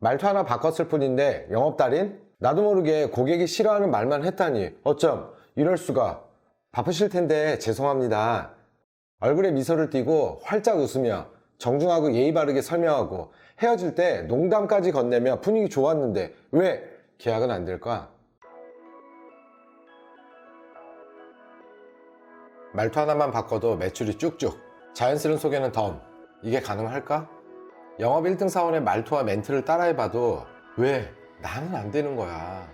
말투 하나 바꿨을 뿐인데 영업달인? 나도 모르게 고객이 싫어하는 말만 했다니 어쩜 이럴 수가. 바쁘실 텐데 죄송합니다. 얼굴에 미소를 띠고 활짝 웃으며 정중하고 예의 바르게 설명하고 헤어질 때 농담까지 건네며 분위기 좋았는데 왜 계약은 안 될까? 말투 하나만 바꿔도 매출이 쭉쭉, 자연스러운 소개는 덤. 이게 가능할까? 영업 1등 사원의 말투와 멘트를 따라해봐도 왜 나는 안 되는 거야.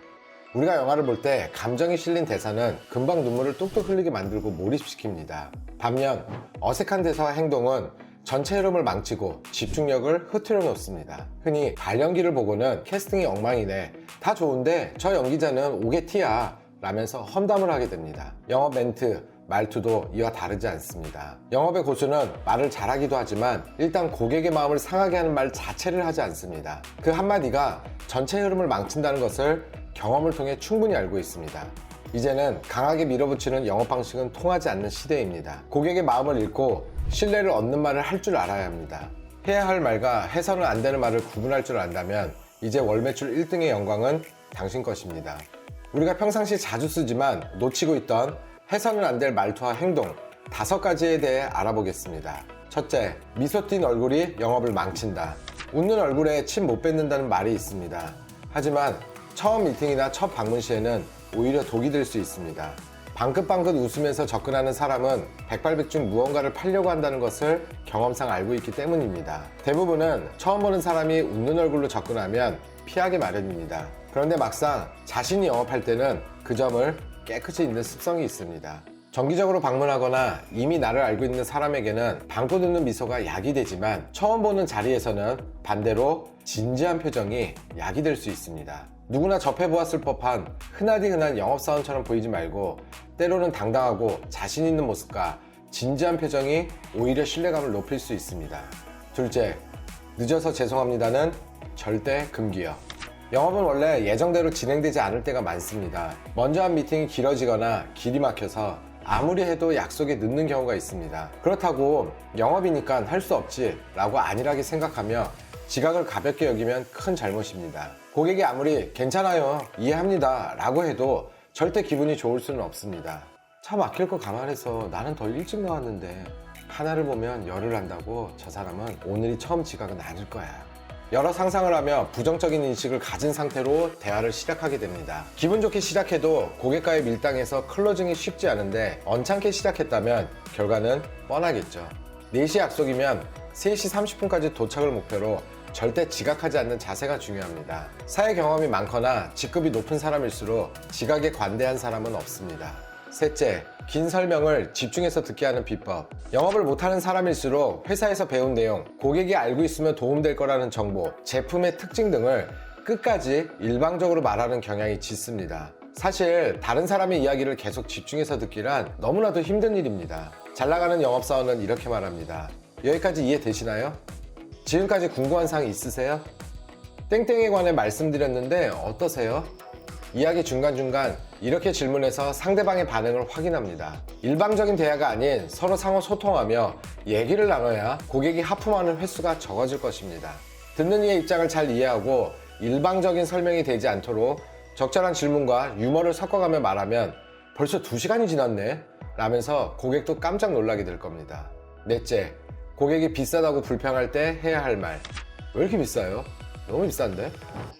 우리가 영화를 볼 때 감정이 실린 대사는 금방 눈물을 뚝뚝 흘리게 만들고 몰입시킵니다. 반면 어색한 대사와 행동은 전체 흐름을 망치고 집중력을 흐트려 놓습니다. 흔히 발연기를 보고는 캐스팅이 엉망이네, 다 좋은데 저 연기자는 오게티야 라면서 험담을 하게 됩니다. 영업 멘트, 말투도 이와 다르지 않습니다. 영업의 고수는 말을 잘하기도 하지만 일단 고객의 마음을 상하게 하는 말 자체를 하지 않습니다. 그 한마디가 전체 흐름을 망친다는 것을 경험을 통해 충분히 알고 있습니다. 이제는 강하게 밀어붙이는 영업 방식은 통하지 않는 시대입니다. 고객의 마음을 읽고 신뢰를 얻는 말을 할 줄 알아야 합니다. 해야 할 말과 해서는 안 되는 말을 구분할 줄 안다면 이제 월 매출 1등의 영광은 당신 것입니다. 우리가 평상시 자주 쓰지만 놓치고 있던 해서는 안 될 말투와 행동 5가지에 대해 알아보겠습니다. 첫째, 미소 띈 얼굴이 영업을 망친다. 웃는 얼굴에 침 못 뱉는다는 말이 있습니다. 하지만 처음 미팅이나 첫 방문 시에는 오히려 독이 될 수 있습니다. 방긋방긋 웃으면서 접근하는 사람은 백발백중 무언가를 팔려고 한다는 것을 경험상 알고 있기 때문입니다. 대부분은 처음 보는 사람이 웃는 얼굴로 접근하면 피하기 마련입니다. 그런데 막상 자신이 영업할 때는 그 점을 깨끗이 잊는 습성이 있습니다. 정기적으로 방문하거나 이미 나를 알고 있는 사람에게는 방긋 웃는 미소가 약이 되지만 처음 보는 자리에서는 반대로 진지한 표정이 약이 될 수 있습니다. 누구나 접해보았을 법한 흔하디 흔한 영업사원처럼 보이지 말고 때로는 당당하고 자신 있는 모습과 진지한 표정이 오히려 신뢰감을 높일 수 있습니다. 둘째, 늦어서 죄송합니다는 절대 금기어. 영업은 원래 예정대로 진행되지 않을 때가 많습니다. 먼저 한 미팅이 길어지거나 길이 막혀서 아무리 해도 약속에 늦는 경우가 있습니다. 그렇다고 영업이니까 할 수 없지 라고 안일하게 생각하며 지각을 가볍게 여기면 큰 잘못입니다. 고객이 아무리 괜찮아요, 이해합니다 라고 해도 절대 기분이 좋을 수는 없습니다. 차 막힐 거 감안해서 나는 더 일찍 나왔는데 하나를 보면 열을 한다고 저 사람은 오늘이 처음 지각은 아닐 거야. 여러 상상을 하며 부정적인 인식을 가진 상태로 대화를 시작하게 됩니다. 기분 좋게 시작해도 고객과의 밀당에서 클로징이 쉽지 않은데 언짢게 시작했다면 결과는 뻔하겠죠. 4시 약속이면 3시 30분까지 도착을 목표로 절대 지각하지 않는 자세가 중요합니다. 사회 경험이 많거나 직급이 높은 사람일수록 지각에 관대한 사람은 없습니다. 셋째, 긴 설명을 집중해서 듣게 하는 비법. 영업을 못하는 사람일수록 회사에서 배운 내용, 고객이 알고 있으면 도움될 거라는 정보, 제품의 특징 등을 끝까지 일방적으로 말하는 경향이 짙습니다. 사실 다른 사람의 이야기를 계속 집중해서 듣기란 너무나도 힘든 일입니다. 잘 나가는 영업사원은 이렇게 말합니다. 여기까지 이해되시나요? 지금까지 궁금한 사항 있으세요? 땡땡에 관해 말씀드렸는데 어떠세요? 이야기 중간중간 이렇게 질문해서 상대방의 반응을 확인합니다. 일방적인 대화가 아닌 서로 상호 소통하며 얘기를 나눠야 고객이 하품하는 횟수가 적어질 것입니다. 듣는 이의 입장을 잘 이해하고 일방적인 설명이 되지 않도록 적절한 질문과 유머를 섞어가며 말하면 벌써 2시간이 지났네? 라면서 고객도 깜짝 놀라게 될 겁니다. 넷째, 고객이 비싸다고 불평할 때 해야 할 말. 왜 이렇게 비싸요? 너무 비싼데?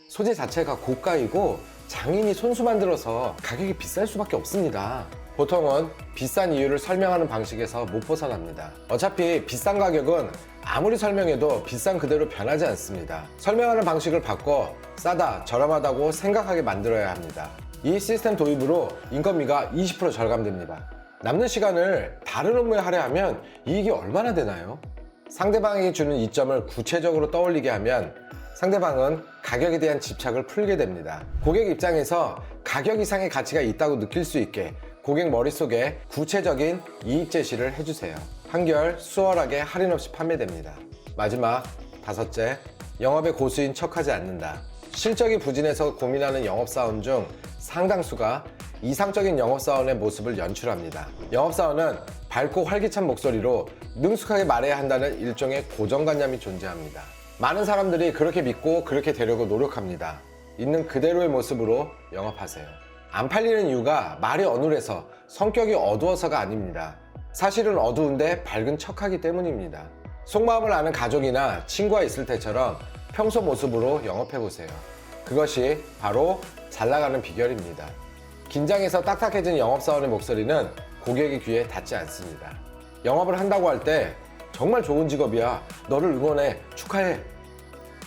소재 자체가 고가이고 장인이 손수 만들어서 가격이 비쌀 수밖에 없습니다. 보통은 비싼 이유를 설명하는 방식에서 못 벗어납니다. 어차피 비싼 가격은 아무리 설명해도 비싼 그대로 변하지 않습니다. 설명하는 방식을 바꿔 싸다, 저렴하다고 생각하게 만들어야 합니다. 이 시스템 도입으로 인건비가 20% 절감됩니다. 남는 시간을 다른 업무에 할애하면 이익이 얼마나 되나요? 상대방에게 주는 이점을 구체적으로 떠올리게 하면 상대방은 가격에 대한 집착을 풀게 됩니다. 고객 입장에서 가격 이상의 가치가 있다고 느낄 수 있게 고객 머릿속에 구체적인 이익 제시를 해주세요. 한결 수월하게 할인 없이 판매됩니다. 마지막 5째, 영업의 고수인 척하지 않는다. 실적이 부진해서 고민하는 영업사원 중 상당수가 이상적인 영업사원의 모습을 연출합니다. 영업사원은 밝고 활기찬 목소리로 능숙하게 말해야 한다는 일종의 고정관념이 존재합니다. 많은 사람들이 그렇게 믿고 그렇게 되려고 노력합니다. 있는 그대로의 모습으로 영업하세요. 안 팔리는 이유가 말이 어눌해서 성격이 어두워서가 아닙니다. 사실은 어두운데 밝은 척하기 때문입니다. 속마음을 아는 가족이나 친구가 있을 때처럼 평소 모습으로 영업해보세요. 그것이 바로 잘 나가는 비결입니다. 긴장해서 딱딱해진 영업사원의 목소리는 고객의 귀에 닿지 않습니다. 영업을 한다고 할 때 정말 좋은 직업이야. 너를 응원해. 축하해.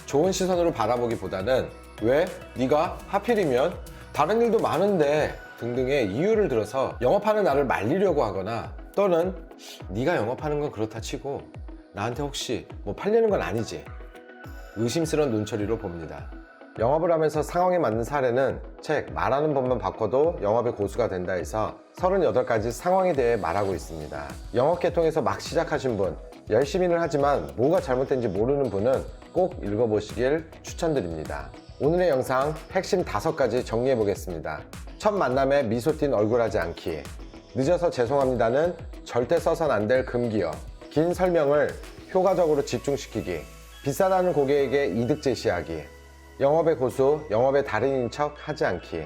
좋은 시선으로 바라보기보다는 왜? 네가 하필이면 다른 일도 많은데 등등의 이유를 들어서 영업하는 나를 말리려고 하거나 또는 네가 영업하는 건 그렇다 치고 나한테 혹시 뭐 팔리는 건 아니지? 의심스러운 눈초리로 봅니다. 영업을 하면서 상황에 맞는 사례는 책 말하는 법만 바꿔도 영업의 고수가 된다 해서 38가지 상황에 대해 말하고 있습니다. 영업 계통에서 막 시작하신 분, 열심히는 하지만 뭐가 잘못된지 모르는 분은 꼭 읽어보시길 추천드립니다. 오늘의 영상 핵심 5가지 정리해 보겠습니다. 첫 만남에 미소 띈 얼굴 하지 않기, 늦어서 죄송합니다는 절대 써선 안 될 금기어, 긴 설명을 효과적으로 집중시키기, 비싸다는 고객에게 이득 제시하기, 영업의 고수, 영업의 달인인 척 하지 않기.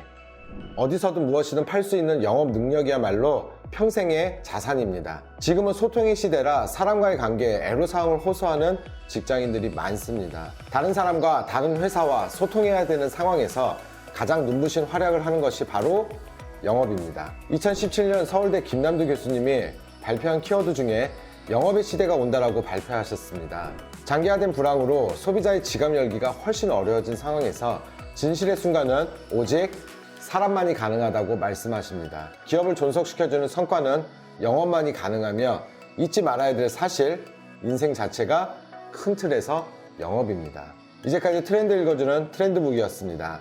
어디서든 무엇이든 팔 수 있는 영업 능력이야말로 평생의 자산입니다. 지금은 소통의 시대라 사람과의 관계에 애로사항을 호소하는 직장인들이 많습니다. 다른 사람과 다른 회사와 소통해야 되는 상황에서 가장 눈부신 활약을 하는 것이 바로 영업입니다. 2017년 서울대 김남두 교수님이 발표한 키워드 중에 영업의 시대가 온다라고 발표하셨습니다. 장기화된 불황으로 소비자의 지갑 열기가 훨씬 어려워진 상황에서 진실의 순간은 오직 사람만이 가능하다고 말씀하십니다. 기업을 존속시켜주는 성과는 영업만이 가능하며 잊지 말아야 될 사실, 인생 자체가 큰 틀에서 영업입니다. 이제까지 트렌드 읽어주는 트렌드북이었습니다.